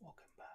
Welcome back.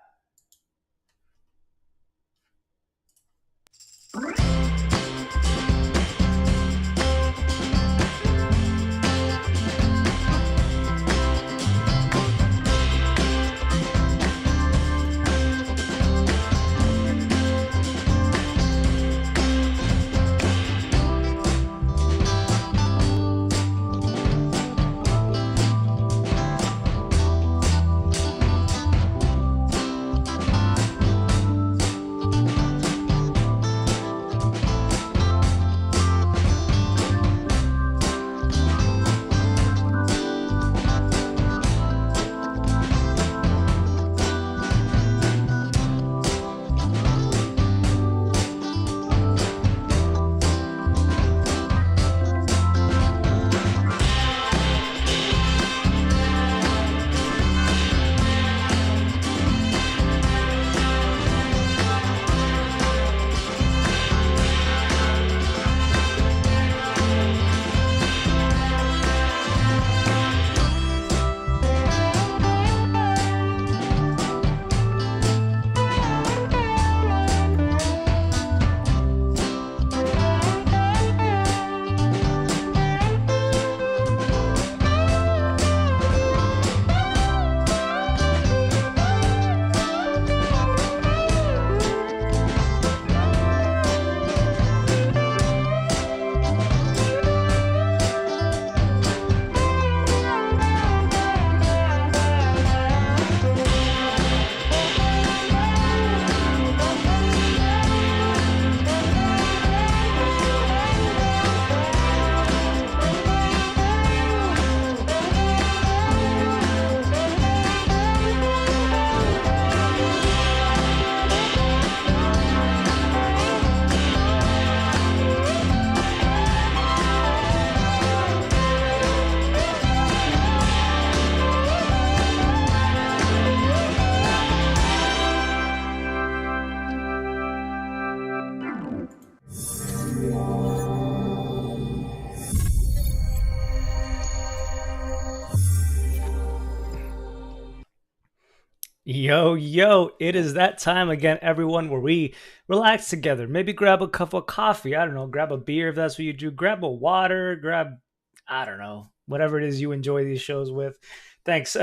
Yo, it is that time again, everyone, where we relax together. Maybe grab a cup of coffee. I don't know, grab a beer if that's what you do. Grab a water, I don't know, whatever it is you enjoy these shows with. Thanks,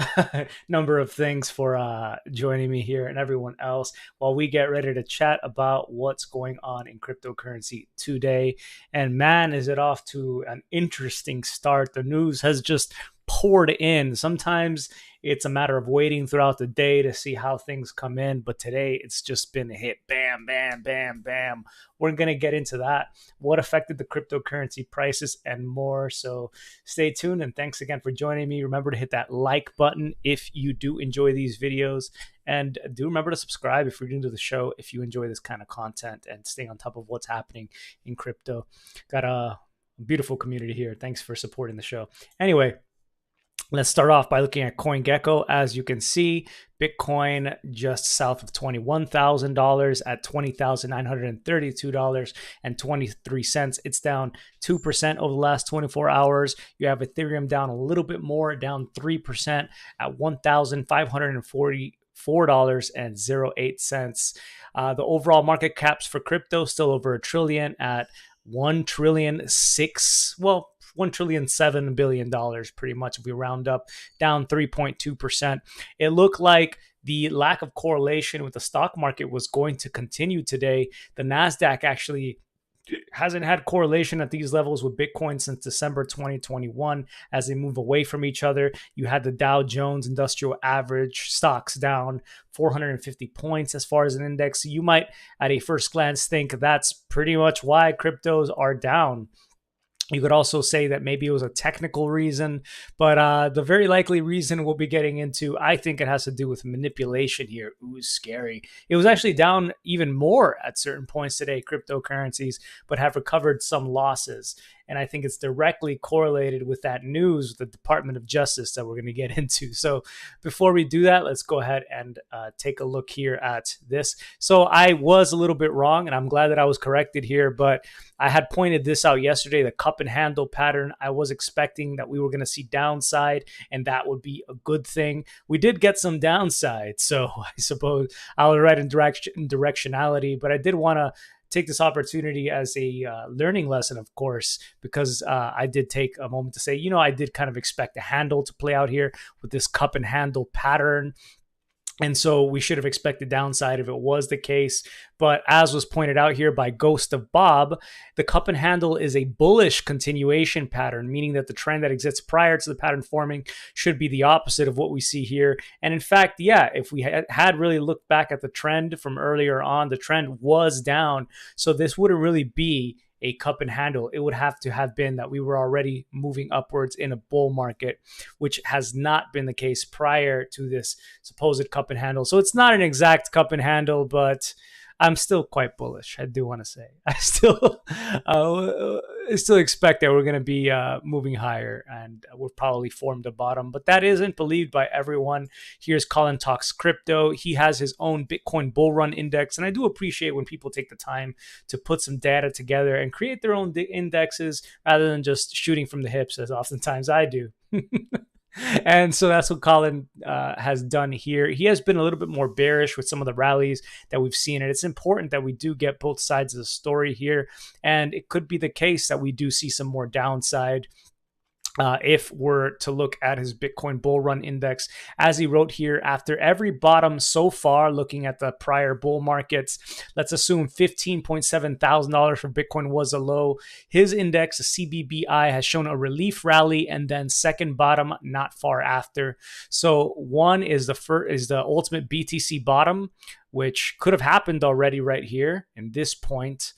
number of things for joining me here and everyone else while we get ready to chat about what's going on in cryptocurrency today. And man, is it off to an interesting start. The news has just poured in. Sometimes it's a matter of waiting throughout the day to see how things come in. But today it's just been hit bam, bam, bam, bam. We're going to get into that, what affected the cryptocurrency prices and more. So stay tuned. And thanks again for joining me. Remember to hit that like button if you do enjoy these videos. And do remember to subscribe if you're new to the show, if you enjoy this kind of content and stay on top of what's happening in crypto. Got a beautiful community here. Thanks for supporting the show. Anyway, let's start off by looking at CoinGecko. As you can see, Bitcoin just south of $21,000 at $20,932.23. It's down 2% over the last 24 hours. You have Ethereum down a little bit more, down 3% at $1,544.08. The overall market caps for crypto still over $1 trillion at 1,000,000,006. Well, $1,007,000,000,000 pretty much if we round up, down 3.2%. It looked like the lack of correlation with the stock market was going to continue today. The NASDAQ actually hasn't had correlation at these levels with Bitcoin since December 2021 as they move away from each other. You had the Dow Jones Industrial Average stocks down 450 points as far as an index. You might, at a first glance, think that's pretty much why cryptos are down. You could also say that maybe it was a technical reason, but the very likely reason we'll be getting into, I think it has to do with manipulation here. Ooh, scary. It was actually down even more at certain points today, cryptocurrencies, but have recovered some losses. And I think it's directly correlated with that news, the Department of Justice that we're going to get into. So before we do that, let's go ahead and take a look here at this. So I was a little bit wrong, and I'm glad that I was corrected here, but I had pointed this out yesterday, the cup and handle pattern. I was expecting that we were going to see downside, and that would be a good thing. We did get some downside, so I suppose I was right in directionality, but I did want to take this opportunity as a learning lesson, of course, because I did take a moment to say, I did kind of expect a handle to play out here with this cup and handle pattern. And so we should have expected downside if it was the case. But as was pointed out here by Ghost of Bob, the cup and handle is a bullish continuation pattern, meaning that the trend that exists prior to the pattern forming should be the opposite of what we see here. And in fact, yeah, if we had really looked back at the trend from earlier on, the trend was down. So this wouldn't really be a cup and handle. It would have to have been that we were already moving upwards in a bull market, which has not been the case prior to this supposed cup and handle. So it's not an exact cup and handle, but I'm still quite bullish. I do want to say I still expect that we're going to be moving higher, and we've probably formed a bottom, but that isn't believed by everyone. Here's Colin Talks Crypto. He has his own Bitcoin bull run index, and I do appreciate when people take the time to put some data together and create their own indexes rather than just shooting from the hips, as oftentimes I do. And so that's what Colin has done here. He has been a little bit more bearish with some of the rallies that we've seen. And it's important that we do get both sides of the story here. And it could be the case that we do see some more downside if we're to look at his Bitcoin bull run index. As he wrote here, after every bottom so far, looking at the prior bull markets, let's assume $15,700 for Bitcoin was a low. His index, the CBBI, has shown a relief rally and then second bottom not far after. So one is the ultimate BTC bottom, which could have happened already right here in this point.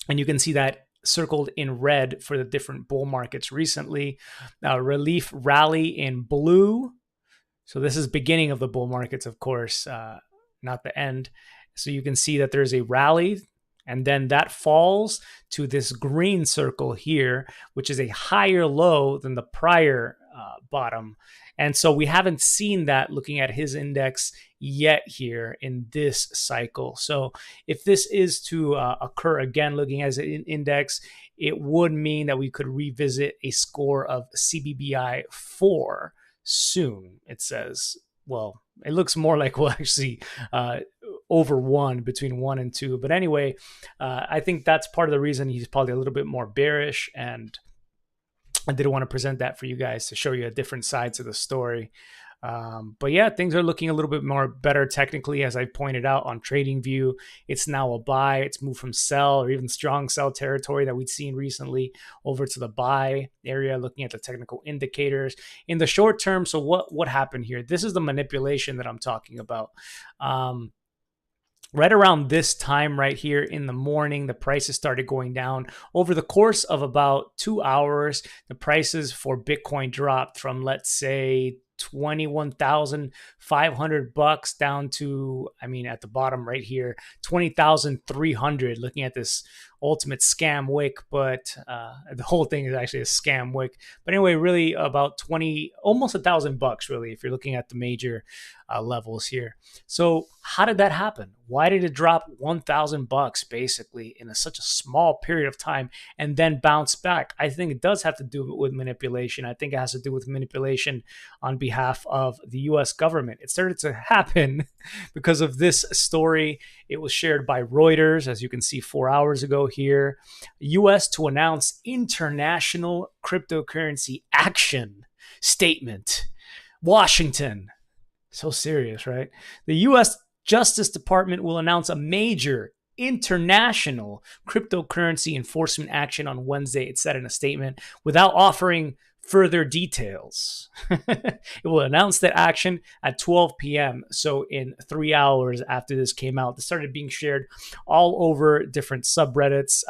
And you can see that circled in red for the different bull markets recently. Relief rally in blue. So this is beginning of the bull markets, of course, not the end. So you can see that there's a rally, and then that falls to this green circle here, which is a higher low than the prior bottom. And so we haven't seen that looking at his index yet here in this cycle. So if this is to occur again, looking at an index, it would mean that we could revisit a score of CBBI 4 soon, it says. Well, it looks more like we'll actually over 1, between 1 and 2. But anyway, I think that's part of the reason he's probably a little bit more bearish, and I did want to present that for you guys to show you different sides of the story. But yeah, things are looking a little bit more better technically, as I pointed out on TradingView. It's now a buy. It's moved from sell or even strong sell territory that we'd seen recently over to the buy area, looking at the technical indicators. In the short term, so what happened here? This is the manipulation that I'm talking about. Right around this time right here in the morning, the prices started going down. Over the course of about 2 hours, the prices for Bitcoin dropped from, let's say, $21,500 down to, at the bottom right here, 20,300, looking at this ultimate scam wick, but the whole thing is actually a scam wick. But anyway, really about almost $1,000 really, if you're looking at the major levels here. So how did that happen? Why did it drop $1,000 basically in such a small period of time and then bounce back? I think it does have to do with manipulation. I think it has to do with manipulation on behalf of the US government. It started to happen because of this story. It was shared by Reuters, as you can see 4 hours ago here. US to announce international cryptocurrency action statement. Washington. So serious, right? The U.S. Justice Department will announce a major international cryptocurrency enforcement action on Wednesday, it said in a statement, without offering further details. It will announce that action at 12 p.m. So in 3 hours after this came out, this started being shared all over different subreddits,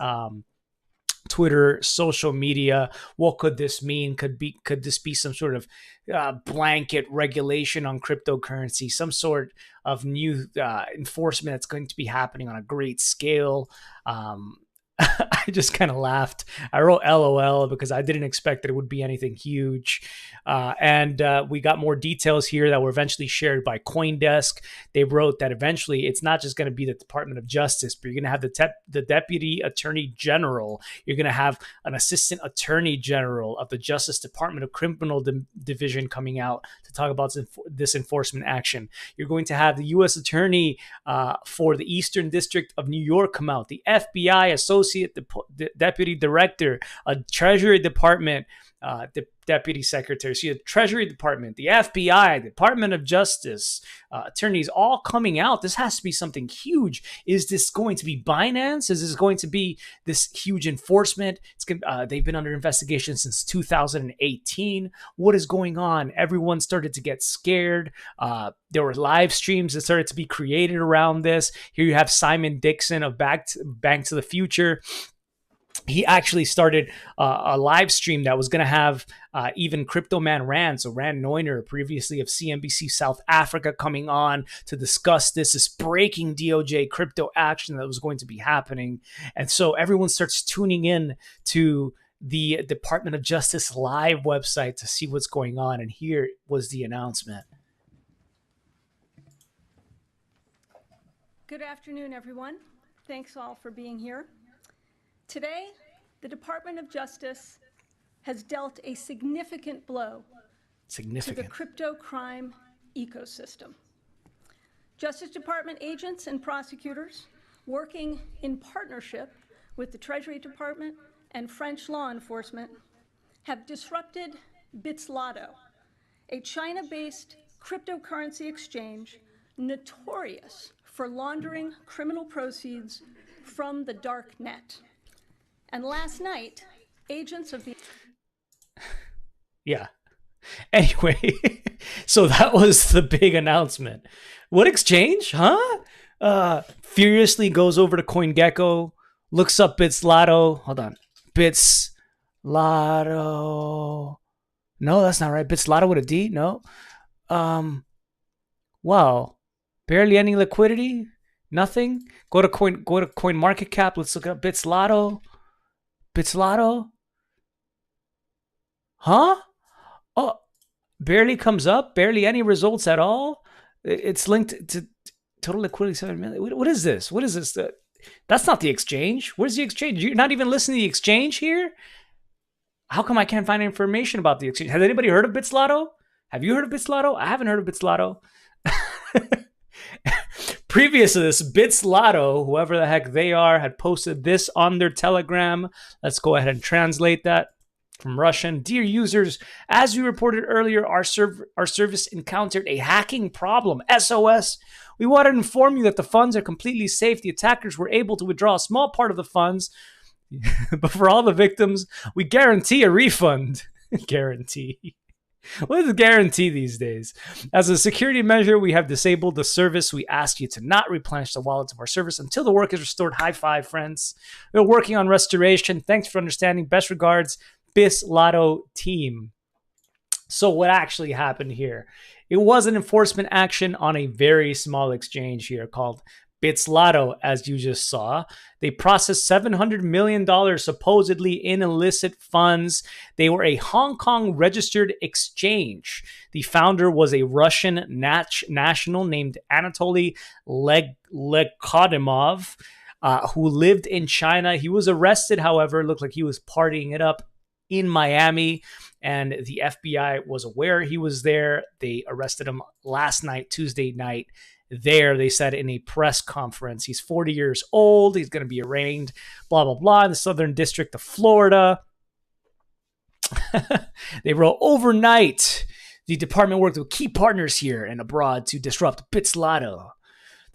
Twitter, social media. What could this mean? Could this be some sort of blanket regulation on cryptocurrency, some sort of new enforcement that's going to be happening on a great scale? I just kind of laughed. I wrote LOL because I didn't expect that it would be anything huge. And we got more details here that were eventually shared by CoinDesk. They wrote that eventually it's not just going to be the Department of Justice, but you're going to have the Deputy Attorney General. You're going to have an Assistant Attorney General of the Justice Department of Criminal Division coming out to talk about this enforcement action. You're going to have the U.S. Attorney for the Eastern District of New York come out, the FBI Associate Deputy Director, a Treasury Department Deputy Secretary, so you have Treasury Department, the FBI, Department of Justice, attorneys all coming out. This has to be something huge. Is this going to be Binance? Is this going to be this huge enforcement? They've been under investigation since 2018. What is going on? Everyone started to get scared. There were live streams that started to be created around this. Here you have Simon Dixon of Bank to the Future. He actually started a live stream that was going to have even Crypto Man Rand, so Rand Neuner, previously of CNBC South Africa, coming on to discuss this breaking DOJ crypto action that was going to be happening. And so everyone starts tuning in to the Department of Justice live website to see what's going on. And here was the announcement. Good afternoon, everyone. Thanks all for being here. Today, the Department of Justice has dealt a significant blow to the crypto crime ecosystem. Justice Department agents and prosecutors, working in partnership with the Treasury Department and French law enforcement, have disrupted Bitslotto, a China-based cryptocurrency exchange notorious for laundering criminal proceeds from the dark net. And last night, agents of the... Yeah. Anyway, so that was the big announcement. What exchange, huh? Furiously goes over to CoinGecko, looks up Bitslotto. Hold on. Bitslotto. No, that's not right. Bitslotto with a D? No. Wow. Barely any liquidity? Nothing? Go to CoinMarketCap. Let's look up Bitslotto. Bitslotto? Huh? Oh, barely comes up. Barely any results at all. It's linked to total liquidity 7 million. What is this? What is this? That's not the exchange. Where's the exchange? You're not even listening to the exchange here? How come I can't find information about the exchange? Has anybody heard of Bitslotto? Have you heard of Bitslotto? I haven't heard of Bitslotto. Previous to this, Bitslotto, whoever the heck they are, had posted this on their Telegram. Let's go ahead and translate that from Russian. Dear users, as we reported earlier, our service encountered a hacking problem. SOS. We want to inform you that the funds are completely safe. The attackers were able to withdraw a small part of the funds, but for all the victims, we guarantee a refund. Guarantee. What is guarantee these days? As a security measure, we have disabled the service. We ask you to not replenish the wallets of our service until the work is restored. High five, friends. We're working on restoration. Thanks for understanding. Best regards, Bitslotto team. So what actually happened here? It was an enforcement action on a very small exchange here called Bitslotto, as you just saw. They processed $700 million supposedly in illicit funds. They were a Hong Kong registered exchange. The founder was a Russian national named Anatoly Lekodimov, who lived in China. He was arrested, however. It looked like he was partying it up in Miami, and the FBI was aware he was there. They arrested him last night, Tuesday night. There, they said in a press conference, he's 40 years old. He's going to be arraigned, blah, blah, blah, in the Southern District of Florida. They wrote, overnight, the department worked with key partners here and abroad to disrupt Bitslotto,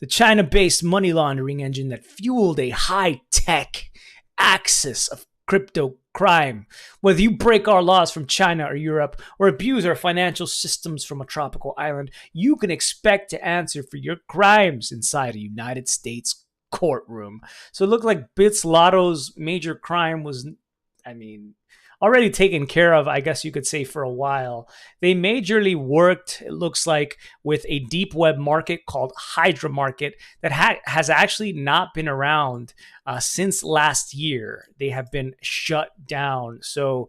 the China-based money laundering engine that fueled a high-tech axis of crypto crime. Whether you break our laws from China or Europe or abuse our financial systems from a tropical island, you can expect to answer for your crimes inside a United States courtroom. So it looked like Bitslotto's major crime was, already taken care of, I guess you could say, for a while. They majorly worked, it looks like, with a deep web market called Hydra Market that has actually not been around since last year. They have been shut down. So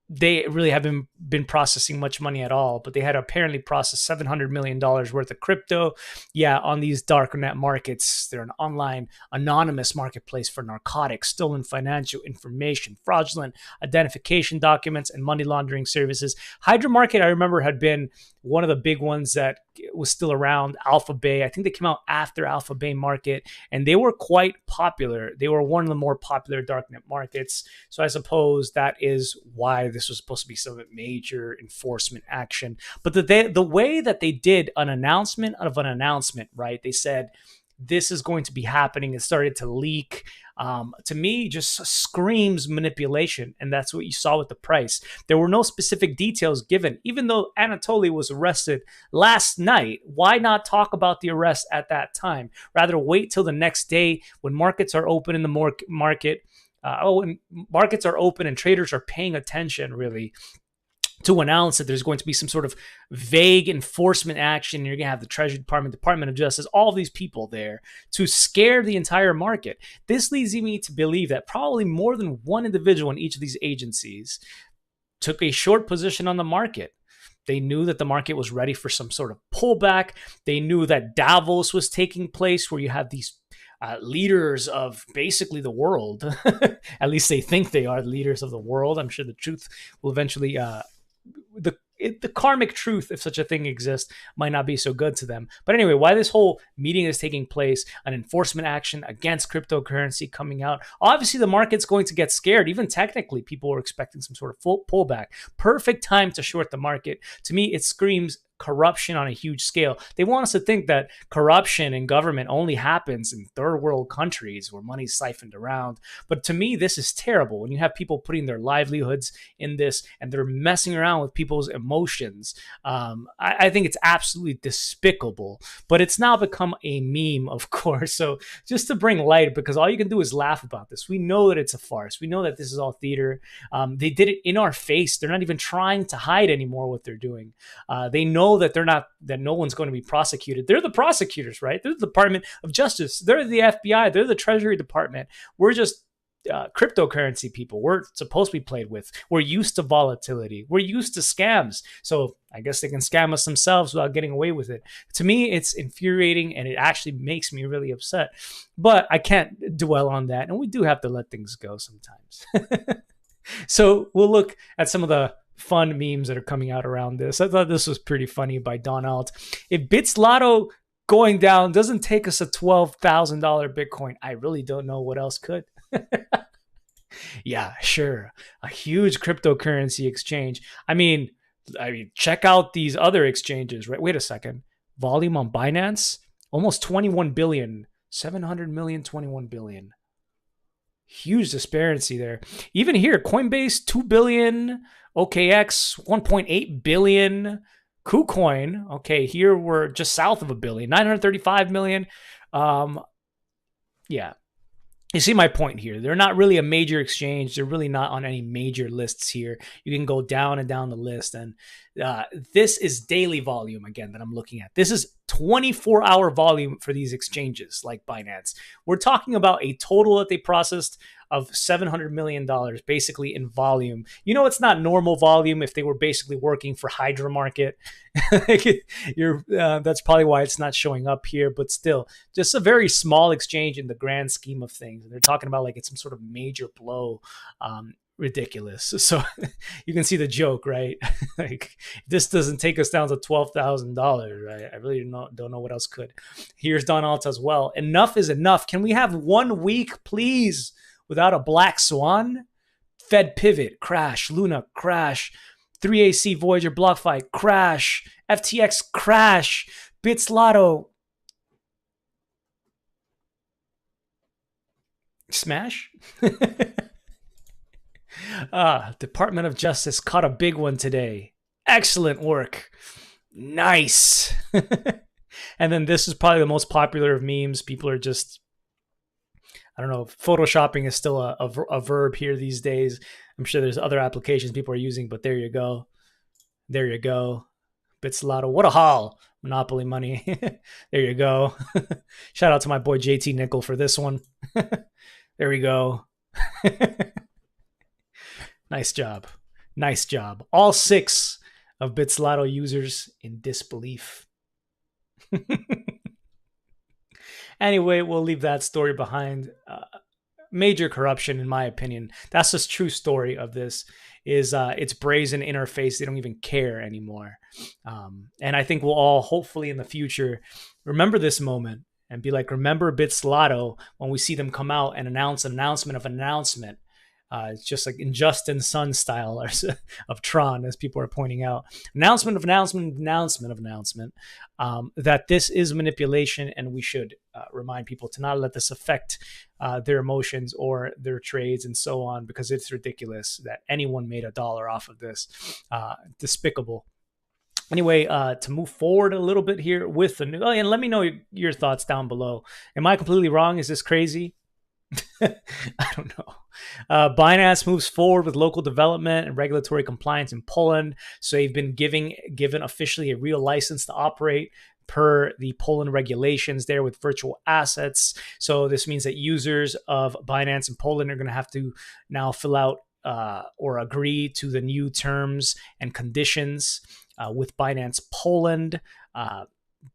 they really haven't been processing much money at all, but they had apparently processed $700 million worth of crypto. Yeah, on these darknet markets. They're an online anonymous marketplace for narcotics, stolen financial information, fraudulent identification documents, and money laundering services. Hydra Market, I remember, had been one of the big ones that was still around. Alpha Bay, I think they came out after Alpha Bay Market, and they were quite popular. They were one of the more popular darknet markets. So I suppose that is why this was supposed to be some major enforcement action. But the way that they did an announcement of an announcement, right? They said this is going to be happening. It started to leak. To me, just screams manipulation. And that's what you saw with the price. There were no specific details given. Even though Anatoly was arrested last night, why not talk about the arrest at that time? Rather wait till the next day when markets are open in the market. When markets are open and traders are paying attention, really, to announce that there's going to be some sort of vague enforcement action. You're going to have the Treasury Department, Department of Justice, all of these people there to scare the entire market. This leads me to believe that probably more than one individual in each of these agencies took a short position on the market. They knew that the market was ready for some sort of pullback. They knew that Davos was taking place, where you have these leaders of basically the world. At least they think they are leaders of the world. I'm sure the truth will eventually the karmic truth, if such a thing exists, might not be so good to them. But anyway, why this whole meeting is taking place, an enforcement action against cryptocurrency coming out. Obviously, the market's going to get scared. Even technically, people were expecting some sort of full pullback. Perfect time to short the market. To me, it screams corruption on a huge scale. They want us to think that corruption in government only happens in third world countries where money's siphoned around. But to me, this is terrible. When you have people putting their livelihoods in this and they're messing around with people's emotions, I think it's absolutely despicable. But it's now become a meme, of course. So just to bring light, because all you can do is laugh about this. We know that it's a farce. We know that this is all theater. They did it in our face. They're not even trying to hide anymore what they're doing. They know that no one's going to be prosecuted. They're the prosecutors, right? They're the Department of Justice. They're the FBI. They're the Treasury Department. We're just cryptocurrency people. We're supposed to be played with. We're used to volatility. We're used to scams. So I guess they can scam us themselves without getting away with it. To me, it's infuriating, and it actually makes me really upset. But I can't dwell on that, and we do have to let things go sometimes. So we'll look at some of the fun memes that are coming out around this. I thought this was pretty funny by Donald. If Bits Lotto going down doesn't take us a $12,000 Bitcoin, I really don't know what else could. Yeah, sure. A huge cryptocurrency exchange. I mean, check out these other exchanges, right? Wait a second. Volume on Binance, almost 21 billion, 700 million, 21 billion. Huge disparity there. Even here, Coinbase, 2 billion, OKX, 1.8 billion, KuCoin. Okay, here we're just south of a billion, 935 million. Yeah. You see my point here. They're not really a major exchange. They're really not on any major lists here. You can go down and down the list. And this is daily volume, again, that I'm looking at. This is 24-hour volume for these exchanges like Binance. We're talking about a total that they processed of $700 million basically in volume. You know, it's not normal volume if they were basically working for Hydra Market. That's probably why it's not showing up here, but still, just a very small exchange in the grand scheme of things. And they're talking about like it's some sort of major blow. Ridiculous. So you can see the joke, right? Like, if this doesn't take us down to $12,000, right? I really don't know what else could. Here's Don Alt as well. Enough is enough. Can we have 1 week, please, without a black swan? Fed pivot, crash. Luna, crash. 3AC Voyager BlockFi, crash. FTX, crash. Bits Lotto, smash. Department of Justice caught a big one today. Excellent work. Nice. And then this is probably the most popular of memes. People are just, I don't know, photoshopping is still a verb here these days. I'm sure there's other applications people are using, but there you go. There you go. Bitslotto. What a haul. Monopoly money. There you go. Shout out to my boy JT Nickel for this one. There we go. Nice job. Nice job. All 6 of Bitslotto users in disbelief. Anyway, we'll leave that story behind. Major corruption, in my opinion. That's the true story of this. Is it's brazen in our face. They don't even care anymore. And I think we'll all, hopefully in the future, remember this moment and be like, remember Bitslotto when we see them come out and announce an announcement of an announcement. It's just like in Justin Sun style of Tron, as people are pointing out. Announcement, that this is manipulation, and we should remind people to not let this affect their emotions or their trades and so on, because it's ridiculous that anyone made $1 off of this. Despicable. Anyway, to move forward a little bit here with the new, and let me know your thoughts down below. Am I completely wrong? Is this crazy? I don't know. Binance moves forward with local development and regulatory compliance in Poland. So they've been given officially a real license to operate per the Poland regulations there with virtual assets. So this means that users of Binance in Poland are going to have to now fill out or agree to the new terms and conditions with Binance Poland.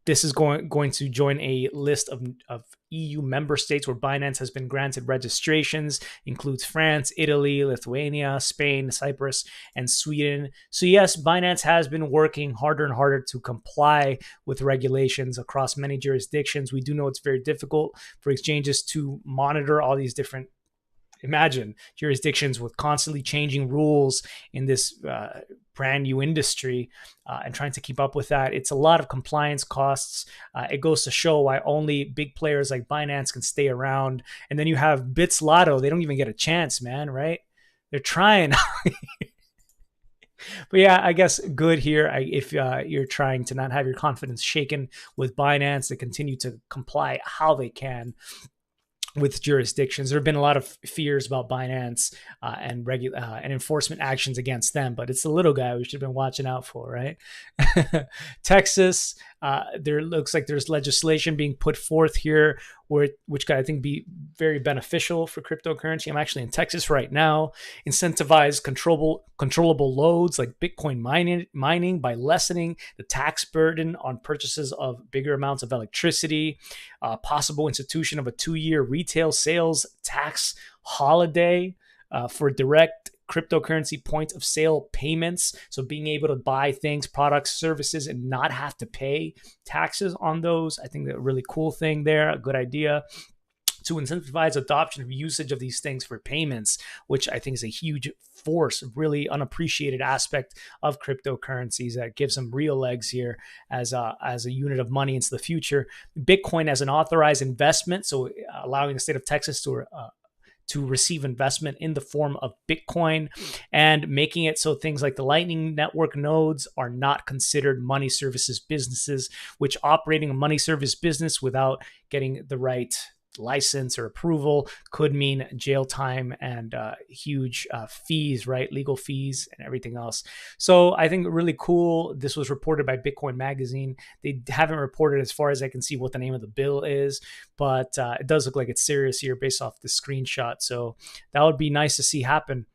This is going to join a list of EU member states where Binance has been granted registrations, includes France, Italy, Lithuania, Spain, Cyprus, and Sweden. So yes, Binance has been working harder and harder to comply with regulations across many jurisdictions. We do know it's very difficult for exchanges to monitor all these different, imagine, jurisdictions with constantly changing rules in this brand new industry and trying to keep up with that. It's a lot of compliance costs. It goes to show why only big players like Binance can stay around. And then you have Bitslotto. They don't even get a chance, man, right? They're trying. But yeah, I guess good here. If you're trying to not have your confidence shaken with Binance, to continue to comply how they can with jurisdictions. There have been a lot of fears about Binance and enforcement actions against them, but it's the little guy we should have been watching out for, right? Texas, there looks like there's legislation being put forth here, which could, I think, be very beneficial for cryptocurrency. I'm actually in Texas right now. Incentivize controllable loads like Bitcoin mining by lessening the tax burden on purchases of bigger amounts of electricity. Possible institution of a 2-year retail sales tax holiday for direct cryptocurrency point of sale payments. So being able to buy things, products, services, and not have to pay taxes on those. I think that's a really cool thing there, a good idea. To incentivize adoption of usage of these things for payments, which I think is a huge force, really unappreciated aspect of cryptocurrencies that gives them real legs here as a unit of money into the future. Bitcoin as an authorized investment, so allowing the state of Texas to receive investment in the form of Bitcoin, and making it so things like the Lightning Network nodes are not considered money services businesses, which operating a money service business without getting the right license or approval could mean jail time and huge fees, right? Legal fees and everything else. So I think really cool. This was reported by Bitcoin Magazine. They haven't reported, as far as I can see, what the name of the bill is, but it does look like it's serious here based off the screenshot. So that would be nice to see happen.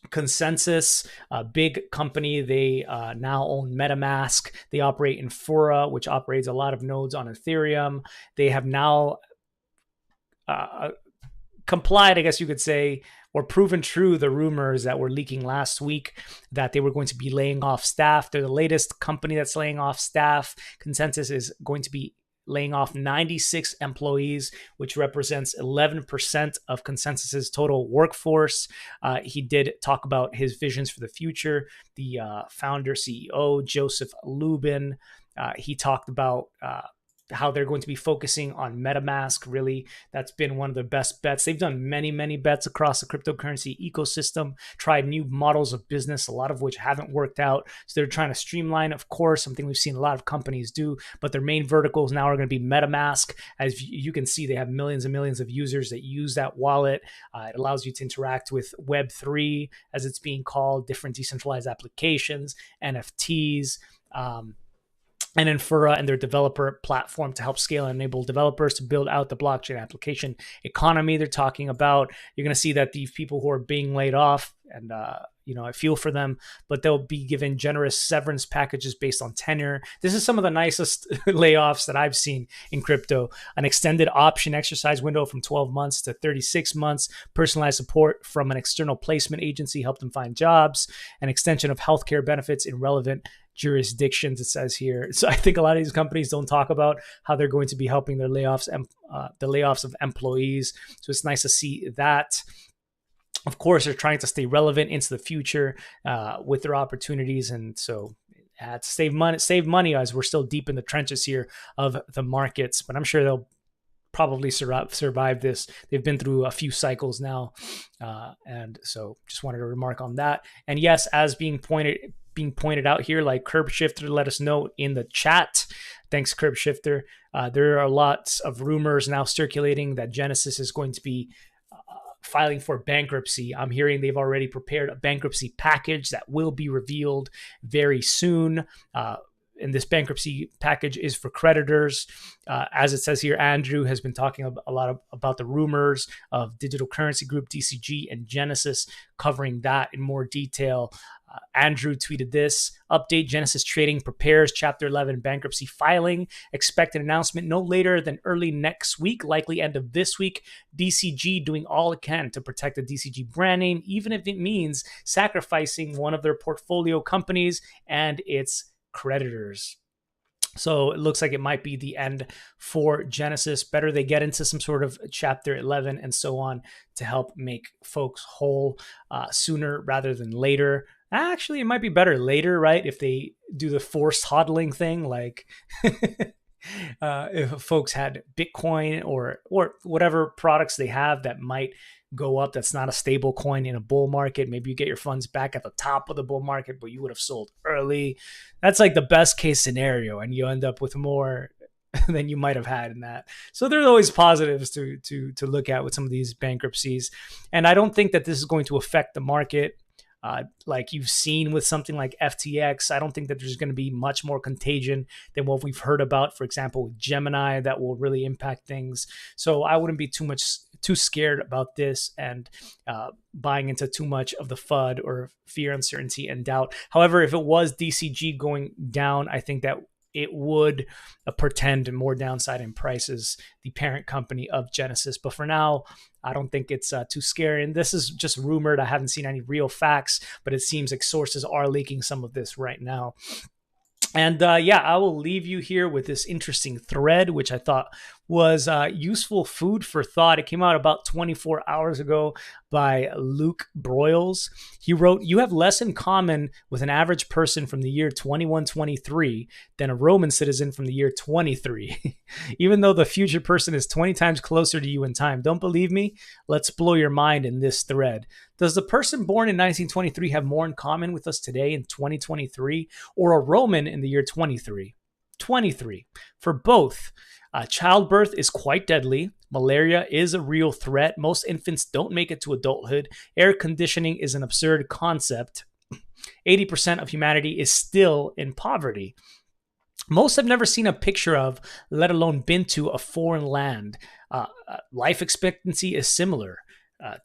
Consensus, a big company, they now own MetaMask. They operate in Fura, which operates a lot of nodes on Ethereum. They have now complied, I guess you could say, or proven true the rumors that were leaking last week that they were going to be laying off staff. They're the latest company that's laying off staff. Consensus is going to be laying off 96 employees, which represents 11% of Consensus's total workforce. He did talk about his visions for the future. The founder, CEO, Joseph Lubin, he talked about how they're going to be focusing on MetaMask. Really, that's been one of the best bets. They've done many, many bets across the cryptocurrency ecosystem, tried new models of business, a lot of which haven't worked out. So they're trying to streamline, of course, something we've seen a lot of companies do, but their main verticals now are going to be MetaMask. As you can see, they have millions and millions of users that use that wallet. It allows you to interact with Web3, as it's being called, different decentralized applications, NFTs, and Infura and their developer platform to help scale and enable developers to build out the blockchain application economy they're talking about. You're going to see that these people who are being laid off, and I feel for them, but they'll be given generous severance packages based on tenure. This is some of the nicest layoffs that I've seen in crypto. An extended option exercise window from 12 months to 36 months, personalized support from an external placement agency helped them find jobs, an extension of healthcare benefits in relevant jurisdictions, it says here. So I think a lot of these companies don't talk about how they're going to be helping their layoffs and the layoffs of employees. So it's nice to see that. Of course, they're trying to stay relevant into the future with their opportunities, and so to save money as we're still deep in the trenches here of the markets. But I'm sure they'll probably survive this. They've been through a few cycles now, and so just wanted to remark on that. And yes, as being pointed out here, like Curb Shifter let us know in the chat. Thanks, Curb Shifter. There are lots of rumors now circulating that Genesis is going to be filing for bankruptcy. I'm hearing they've already prepared a bankruptcy package that will be revealed very soon. And this bankruptcy package is for creditors. As it says here, Andrew has been talking a lot about the rumors of Digital Currency Group, DCG, and Genesis, covering that in more detail. Andrew tweeted this: update, Genesis Trading prepares Chapter 11 bankruptcy filing. Expected announcement no later than early next week, likely end of this week. DCG doing all it can to protect the DCG brand name, even if it means sacrificing one of their portfolio companies and its creditors. So it looks like it might be the end for Genesis. Better they get into some sort of Chapter 11 and so on to help make folks whole sooner rather than later. Actually, it might be better later, right? If they do the forced hodling thing, like if folks had Bitcoin or whatever products they have that might go up, that's not a stable coin in a bull market. Maybe you get your funds back at the top of the bull market, but you would have sold early. That's like the best case scenario, and you end up with more than you might have had in that. So there's always positives to look at with some of these bankruptcies. And I don't think that this is going to affect the market. Like you've seen with something like FTX, I don't think that there's going to be much more contagion than what we've heard about, for example, with Gemini, that will really impact things. So I wouldn't be too scared about this and buying into too much of the FUD or fear, uncertainty, and doubt. However, if it was DCG going down, I think that it would portend more downside in prices, the parent company of Genesis. But for now, I don't think it's too scary. And this is just rumored. I haven't seen any real facts, but it seems like sources are leaking some of this right now. And I will leave you here with this interesting thread, which I thought was useful food for thought. It came out about 24 hours ago by Luke Broyles. He wrote, "You have less in common with an average person from the year 2123 than a Roman citizen from the year 23. Even though the future person is 20 times closer to you in time. Don't believe me? Let's blow your mind in this thread. Does the person born in 1923 have more in common with us today in 2023 or a Roman in the year 23? 23. For both, childbirth is quite deadly. Malaria is a real threat. Most infants don't make it to adulthood. Air conditioning is an absurd concept. 80% of humanity is still in poverty. Most have never seen a picture of, let alone been to, a foreign land. Life expectancy is similar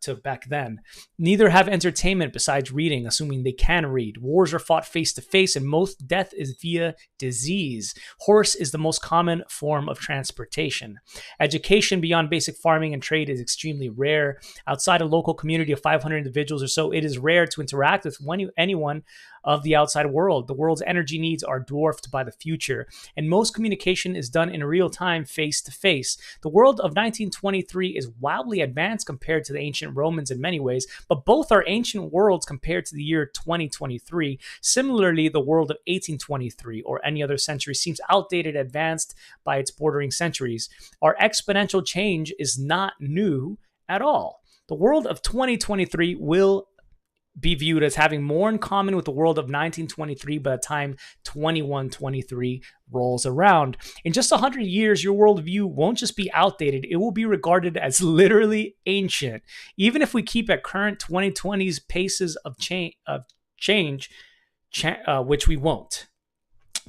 to back then. Neither have entertainment besides reading, assuming they can read. Wars are fought face to face, and most death is via disease. Horse is the most common form of transportation. Education beyond basic farming and trade is extremely rare. Outside a local community of 500 individuals or so, it is rare to interact with anyone of the outside world. The world's energy needs are dwarfed by the future, and most communication is done in real time, face to face. The world of 1923 is wildly advanced compared to the ancient Romans in many ways, but both are ancient worlds compared to the year 2023. Similarly, the world of 1823 or any other century seems outdated, advanced by its bordering centuries. Our exponential change is not new at all. The world of 2023 will be viewed as having more in common with the world of 1923 by the time 2123 rolls around. In just 100 years, your worldview won't just be outdated, it will be regarded as literally ancient. Even if we keep at current 2020's paces of change, which we won't.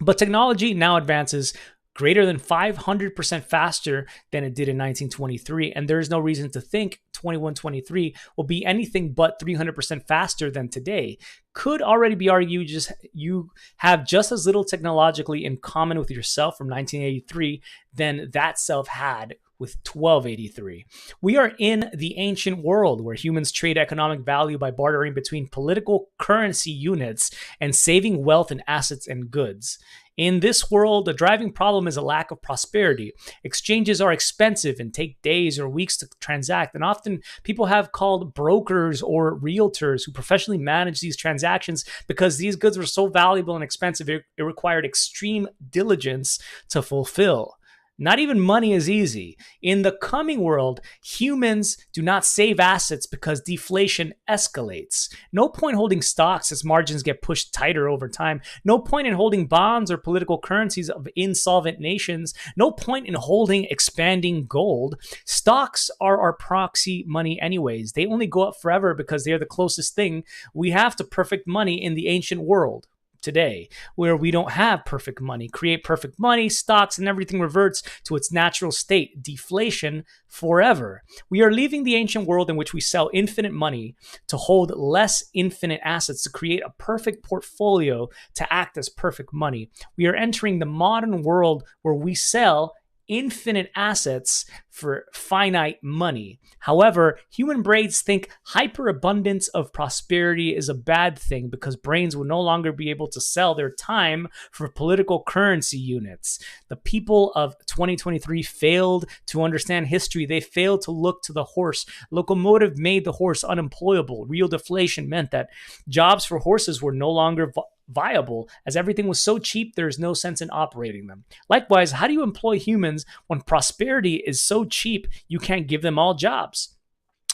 But technology now advances greater than 500% faster than it did in 1923, and there is no reason to think 2123 will be anything but 300% faster than today. Could already be argued you have just as little technologically in common with yourself from 1983 than that self had with 1283. We are in the ancient world where humans trade economic value by bartering between political currency units and saving wealth in assets and goods. In this world, the driving problem is a lack of prosperity. Exchanges are expensive and take days or weeks to transact, and often people have called brokers or realtors who professionally manage these transactions because these goods were so valuable and expensive it required extreme diligence to fulfill. Not even money is easy. In the coming world, humans do not save assets because deflation escalates. No point holding stocks as margins get pushed tighter over time. No point in holding bonds or political currencies of insolvent nations. No point in holding expanding gold. Stocks are our proxy money anyways. They only go up forever because they're the closest thing we have to perfect money in the ancient world. Today, where we don't have perfect money, create perfect money, stocks, and everything reverts to its natural state, deflation forever. We are leaving the ancient world in which we sell infinite money to hold less infinite assets to create a perfect portfolio to act as perfect money. We are entering the modern world where we sell infinite assets for finite money. However, human brains think hyperabundance of prosperity is a bad thing because brains will no longer be able to sell their time for political currency units. The people of 2023 failed to understand history. They failed to look to the horse. Locomotive made the horse unemployable. Real deflation meant that jobs for horses were no longer viable. As everything was so cheap, there's no sense in operating them. Likewise, how do you employ humans when prosperity is so cheap you can't give them all jobs?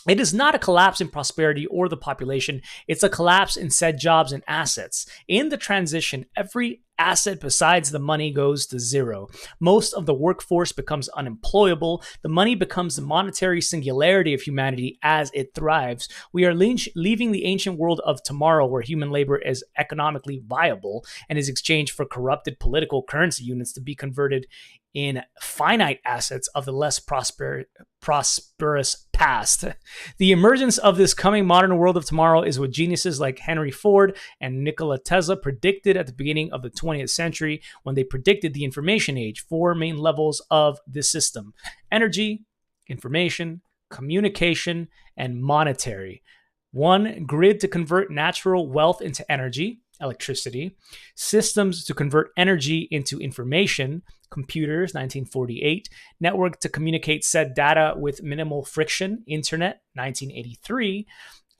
It is not a collapse in prosperity or the population. It's a collapse in said jobs and assets. In the transition, every asset besides the money goes to zero. Most of the workforce becomes unemployable. The money becomes the monetary singularity of humanity as it thrives. We are leaving the ancient world of tomorrow where human labor is economically viable and is exchanged for corrupted political currency units to be converted in finite assets of the less prosperous past. The emergence of this coming modern world of tomorrow is what geniuses like Henry Ford and Nikola Tesla predicted at the beginning of the 20th century when they predicted the information age. Four main levels of this system: energy, information, communication, and monetary. One, grid to convert natural wealth into energy, electricity. Systems to convert energy into information, computers, 1948. Network to communicate said data with minimal friction, internet, 1983.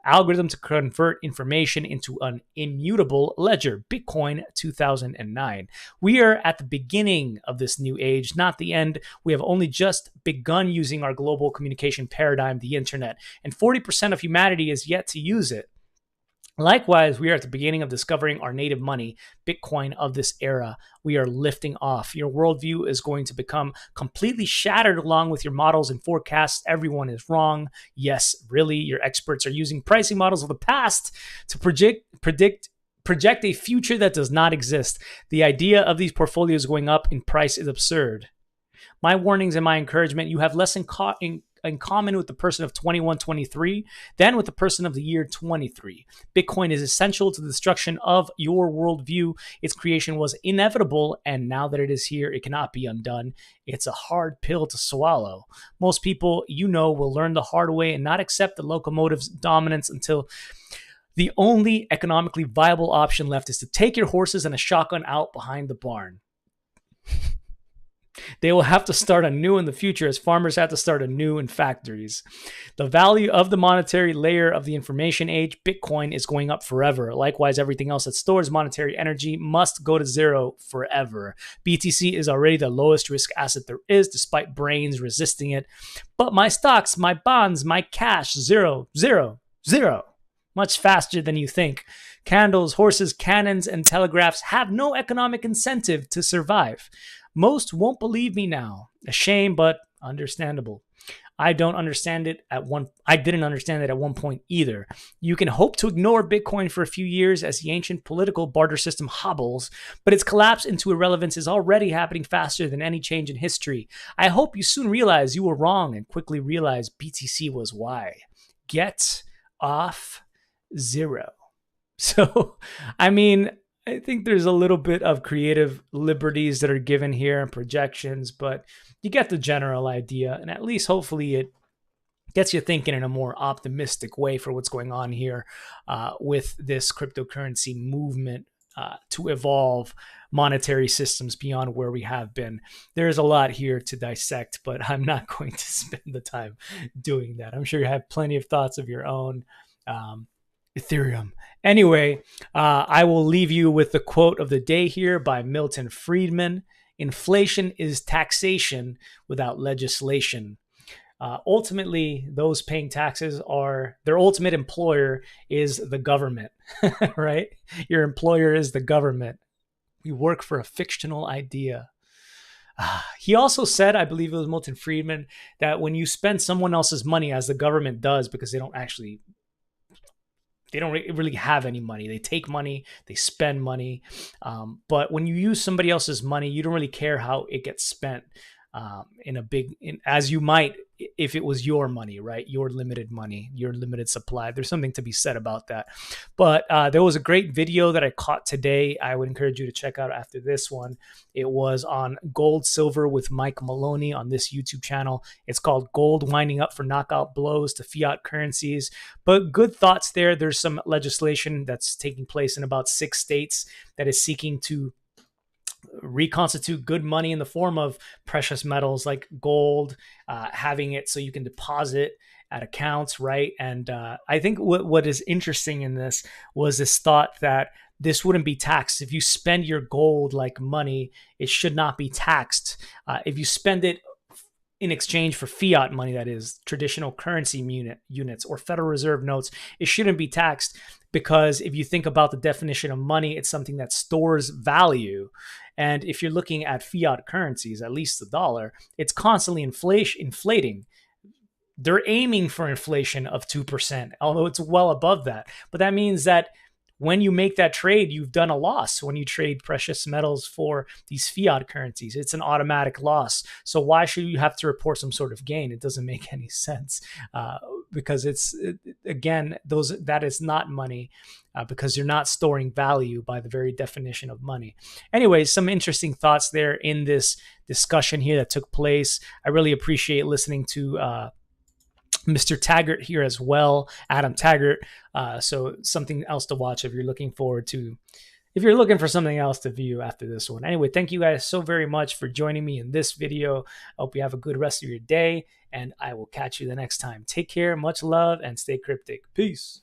Algorithm to convert information into an immutable ledger, Bitcoin, 2009. We are at the beginning of this new age, not the end. We have only just begun using our global communication paradigm, the internet, and 40% of humanity is yet to use it. Likewise, we are at the beginning of discovering our native money, Bitcoin of this era. We are lifting off. Your worldview is going to become completely shattered along with your models and forecasts. Everyone is wrong. Yes, really, your experts are using pricing models of the past to project a future that does not exist. The idea of these portfolios going up in price is absurd. My warnings and my encouragement: you have less in common with the person of 2123 than with the person of the year 23. Bitcoin is essential to the destruction of your worldview. Its creation was inevitable, and now that it is here, it cannot be undone. It's a hard pill to swallow. Most people, will learn the hard way and not accept the locomotive's dominance until The only economically viable option left is to take your horses and a shotgun out behind the barn. They will have to start anew in the future as farmers have to start anew in factories. The value of the monetary layer of the information age, Bitcoin, is going up forever. Likewise, everything else that stores monetary energy must go to zero forever. BTC is already the lowest risk asset there is, despite brains resisting it. But my stocks, my bonds, my cash, zero, zero, zero. Much faster than you think. Candles, horses, cannons, and telegraphs have no economic incentive to survive. Most won't believe me now. A shame, but understandable. I didn't understand it at one point either. You can hope to ignore Bitcoin for a few years as the ancient political barter system hobbles, but its collapse into irrelevance is already happening faster than any change in history. I hope you soon realize you were wrong and quickly realize BTC was why. Get off zero. So, I mean, I think there's a little bit of creative liberties that are given here and projections, but you get the general idea, and at least hopefully it gets you thinking in a more optimistic way for what's going on here with this cryptocurrency movement to evolve monetary systems beyond where we have been. There's a lot here to dissect, but I'm not going to spend the time doing that. I'm sure you have plenty of thoughts of your own. Ethereum. Anyway, I will leave you with the quote of the day here by Milton Friedman. Inflation is taxation without legislation. Ultimately, those paying taxes are their ultimate employer is the government, right? Your employer is the government. We work for a fictional idea. He also said, I believe it was Milton Friedman, that when you spend someone else's money, as the government does, because they don't really have any money. They take money, they spend money. But when you use somebody else's money, you don't really care how it gets spent as you might if it was your money, right? Your limited money, your limited supply. There's something to be said about that. But there was a great video that I caught today. I would encourage you to check out after this one. It was on gold, silver with Mike Maloney on this YouTube channel. It's called Gold Winding Up for Knockout Blows to Fiat Currencies. But good thoughts there. There's some legislation that's taking place in about 6 states that is seeking to reconstitute good money in the form of precious metals like gold, having it so you can deposit at accounts, right? And I think what is interesting in this was this thought that this wouldn't be taxed. If you spend your gold like money, it should not be taxed. If you spend it in exchange for fiat money, that is traditional currency units or Federal Reserve notes, it shouldn't be taxed, because if you think about the definition of money, it's something that stores value. And if you're looking at fiat currencies, at least the dollar, it's constantly inflating. They're aiming for inflation of 2%, although it's well above that. But that means that when you make that trade, you've done a loss. When you trade precious metals for these fiat currencies, it's an automatic loss. So why should you have to report some sort of gain? It doesn't make any sense because that is not money because you're not storing value by the very definition of money. Anyways, some interesting thoughts there in this discussion here that took place. I really appreciate listening to Mr. Taggart here as well, Adam Taggart. So something else to watch if you're looking for something else to view after this one. Anyway, thank you guys so very much for joining me in this video. I hope you have a good rest of your day, and I will catch you the next time. Take care, much love, and stay cryptic. Peace.